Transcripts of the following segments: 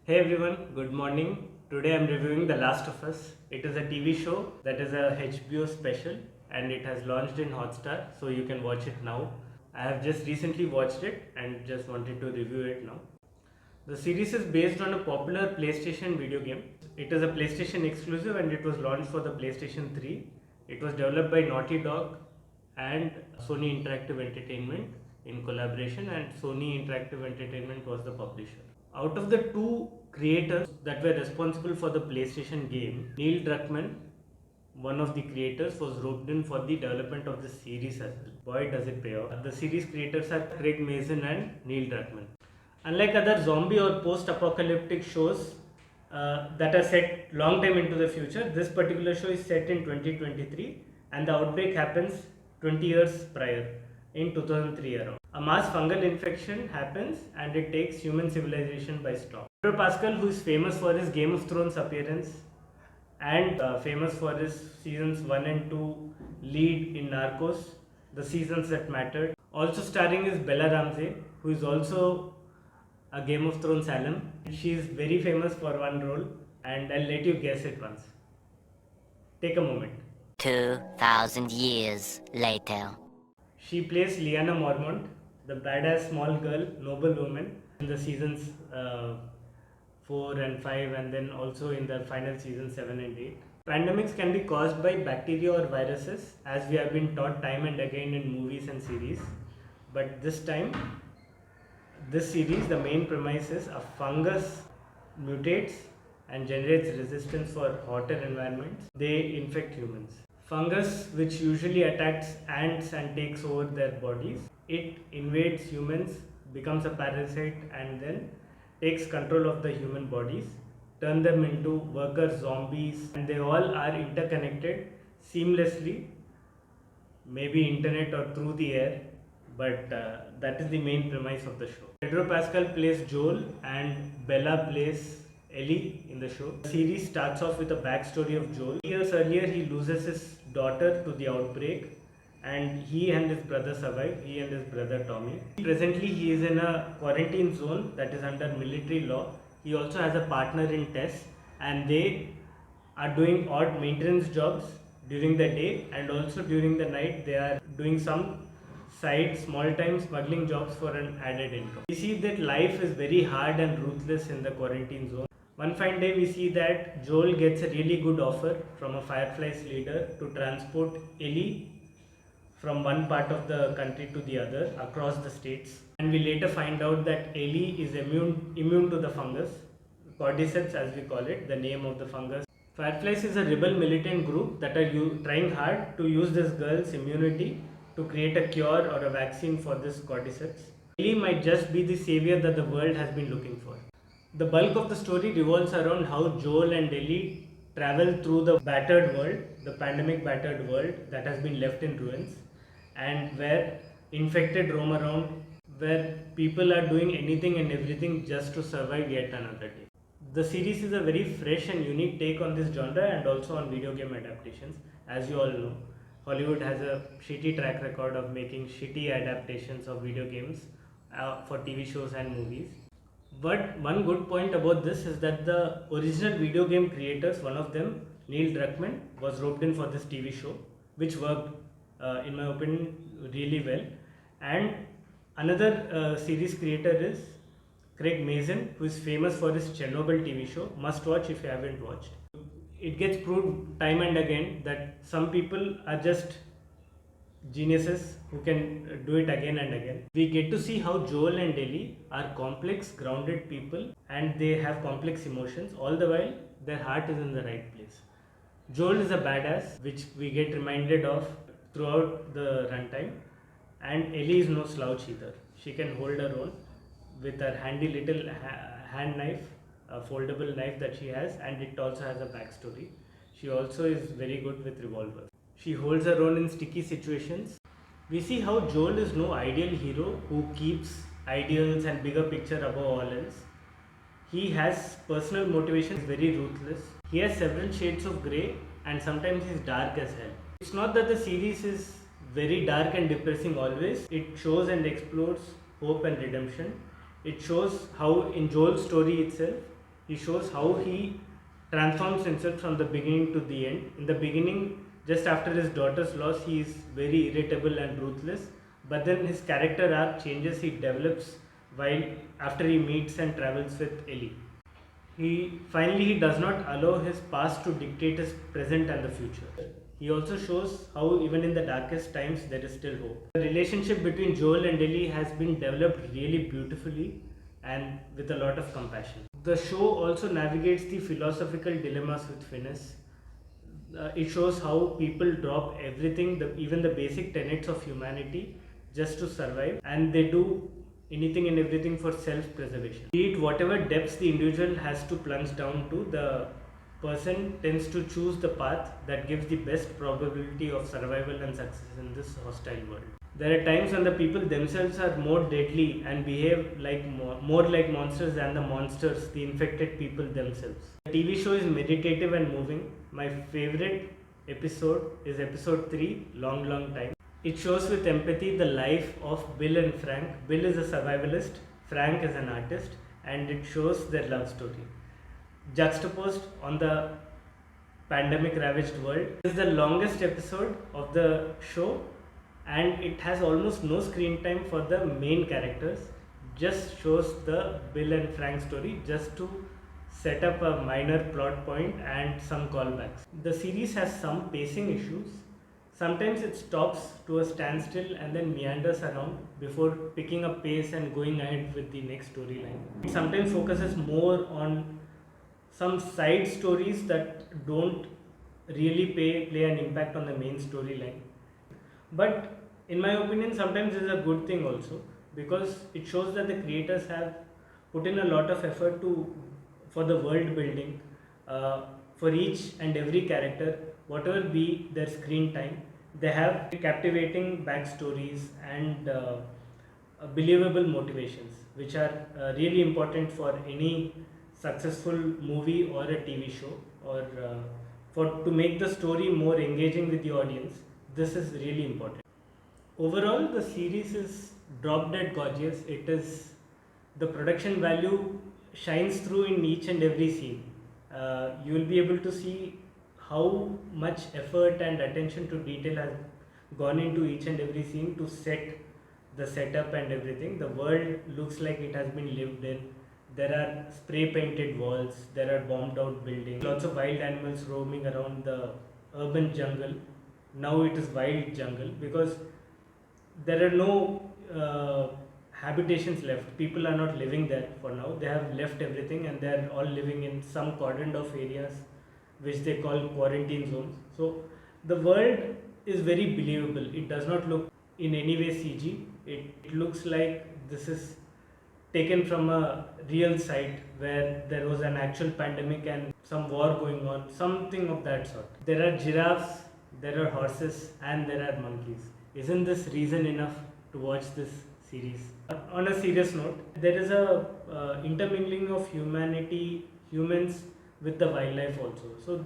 Hey everyone, good morning. Today I'm reviewing The Last of Us. It is a TV show that is a HBO special and it has launched in Hotstar, so you can watch it now. I have just recently watched it and just wanted to review it now. The series is based on a popular PlayStation video game. It is a PlayStation exclusive and it was launched for the PlayStation 3. It was developed by Naughty Dog and Sony Interactive Entertainment in collaboration, and Sony Interactive Entertainment was the publisher. Out of the two creators that were responsible for the PlayStation game, Neil Druckmann, one of the creators, was roped in for the development of the series as well. Boy, does it pay off. The series creators are Craig Mazin and Neil Druckmann. Unlike other zombie or post-apocalyptic shows that are set long time into the future, this particular show is set in 2023 and the outbreak happens 20 years prior, in 2003 around. A mass fungal infection happens and it takes human civilization by storm. Pedro Pascal, who is famous for his Game of Thrones appearance and famous for his seasons 1 and 2 lead in Narcos, the seasons that mattered. Also starring is Bella Ramsey, who is also a Game of Thrones alum. She is very famous for one role and I'll let you guess it once. Take a moment. 2,000 years later. She plays Lyanna Mormont, the badass small girl, noble woman in the seasons 4 and 5, and then also in the final season 7 and 8. Pandemics can be caused by bacteria or viruses, as we have been taught time and again in movies and series. But this time, this series, the main premise is a fungus mutates and generates resistance for hotter environments. They infect humans. Fungus, which usually attacks ants and takes over their bodies, it invades humans, becomes a parasite, and then takes control of the human bodies, turn them into worker zombies, and they all are interconnected seamlessly, maybe internet or through the air, but that is the main premise of the show. Pedro Pascal plays Joel and Bella plays Ellie in the show. The series starts off with a backstory of Joel. Years earlier, he loses his daughter to the outbreak, and he and his brother survive. He and his brother Tommy. Presently, he is in a quarantine zone that is under military law. He also has a partner in Tess, and they are doing odd maintenance jobs during the day, and also during the night they are doing some side small time smuggling jobs for an added income. We see that life is very hard and ruthless in the quarantine zone. One fine day we see that Joel gets a really good offer from a Fireflies leader to transport Ellie from one part of the country to the other across the states. And we later find out that Ellie is immune to the fungus, cordyceps as we call it, the name of the fungus. Fireflies is a rebel militant group that are trying hard to use this girl's immunity to create a cure or a vaccine for this cordyceps. Ellie might just be the savior that the world has been looking for. The bulk of the story revolves around how Joel and Ellie travel through the battered world, the pandemic battered world that has been left in ruins, and where infected roam around, where people are doing anything and everything just to survive yet another day. The series is a very fresh and unique take on this genre and also on video game adaptations. As you all know, Hollywood has a shitty track record of making shitty adaptations of video games for TV shows and movies. But one good point about this is that the original video game creators, one of them, Neil Druckmann, was roped in for this TV show, which worked, in my opinion, really well. And another series creator is Craig Mazin, who is famous for his Chernobyl TV show. Must watch if you haven't watched. It gets proved time and again that some people are just geniuses who can do it again and again. We get to see how Joel and Ellie are complex, grounded people and they have complex emotions, all the while their heart is in the right place. Joel is a badass, which we get reminded of throughout the runtime, and Ellie is no slouch either. She can hold her own with her handy little hand knife, a foldable knife that she has, and it also has a backstory. She also is very good with revolvers. She holds her own in sticky situations. We see how Joel is no ideal hero who keeps ideals and bigger picture above all else. He has personal motivations, very ruthless. He has several shades of grey and sometimes he's dark as hell. It's not that the series is very dark and depressing always. It shows and explores hope and redemption. It shows how in Joel's story itself, He shows how he transforms himself from the beginning to the end. In the beginning, just after his daughter's loss, he is very irritable and ruthless. But then his character arc changes, he develops while after he meets and travels with Ellie. He does not allow his past to dictate his present and the future. He also shows how even in the darkest times there is still hope. The relationship between Joel and Ellie has been developed really beautifully and with a lot of compassion. The show also navigates the philosophical dilemmas with finesse. It shows how people drop everything, even the basic tenets of humanity, just to survive, and they do anything and everything for self-preservation. Be it whatever depths the individual has to plunge down to, the person tends to choose the path that gives the best probability of survival and success in this hostile world. There are times when the people themselves are more deadly and behave like more like monsters than the monsters, the infected people themselves. The TV show is meditative and moving. My favorite episode is episode 3, Long Long Time. It shows with empathy the life of Bill and Frank. Bill is a survivalist, Frank is an artist, and it shows their love story. Juxtaposed on the pandemic ravaged world. This is the longest episode of the show, and it has almost no screen time for the main characters. Just shows the Bill and Frank story just to set up a minor plot point and some callbacks. The series has some pacing issues. Sometimes it stops to a standstill and then meanders around before picking up pace and going ahead with the next storyline. It sometimes focuses more on some side stories that don't really play an impact on the main storyline. But in my opinion, sometimes it's a good thing also, because it shows that the creators have put in a lot of effort for the world building, for each and every character, whatever be their screen time. They have captivating backstories and believable motivations, which are really important for any successful movie or a TV show, or for to make the story more engaging with the audience. This is really important. Overall, the series is drop dead gorgeous. The production value shines through in each and every scene. You will be able to see how much effort and attention to detail has gone into each and every scene to set the setup and everything. The world looks like it has been lived in. There are spray painted walls, there are bombed out buildings, lots of wild animals roaming around the urban jungle. Now it is wild jungle because there are no habitations left. People are not living there for now. They have left everything and they are all living in some cordoned off areas which they call quarantine zones. So the world is very believable. It does not look in any way CG. It looks like this is taken from a real site where there was an actual pandemic and some war going on, something of that sort. There are giraffes, there are horses, and there are monkeys. Isn't this reason enough to watch this series? On a serious note, there is a intermingling of humans with the wildlife also. So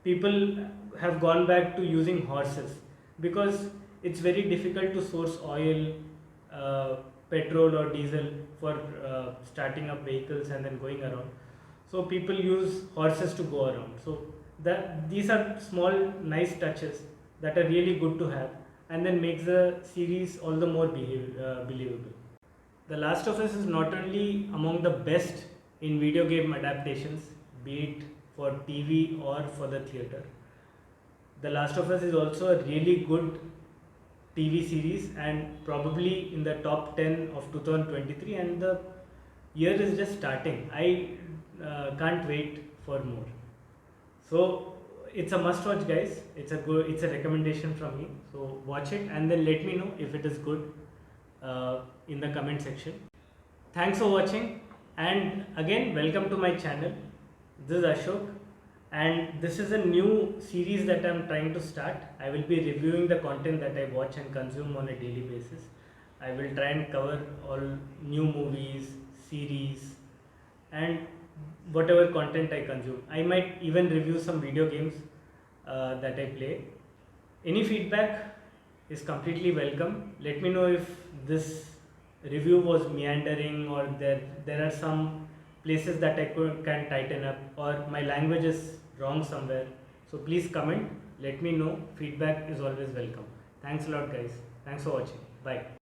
people have gone back to using horses because it's very difficult to source oil, petrol or diesel for starting up vehicles and then going around. So people use horses to go around. So these are small nice touches that are really good to have and then makes the series all the more believable. The Last of Us is not only among the best in video game adaptations, be it for TV or for the theatre. The Last of Us is also a really good TV series and probably in the top 10 of 2023, and the year is just starting. I can't wait for more. So it's a must watch, guys. It's a recommendation from me. So watch it and then let me know if it is good in the comment section. Thanks for watching, and again welcome to my channel. This is Ashok, and this is a new series that I'm trying to start. I will be reviewing the content that I watch and consume on a daily basis. I will try and cover all new movies, series, and whatever content I consume. I might even review some video games that I play. Any feedback is completely welcome. Let me know if this review was meandering or there are some places that I can tighten up, or my language is wrong somewhere. So please comment, let me know. Feedback is always welcome. Thanks a lot, guys. Thanks for watching. Bye.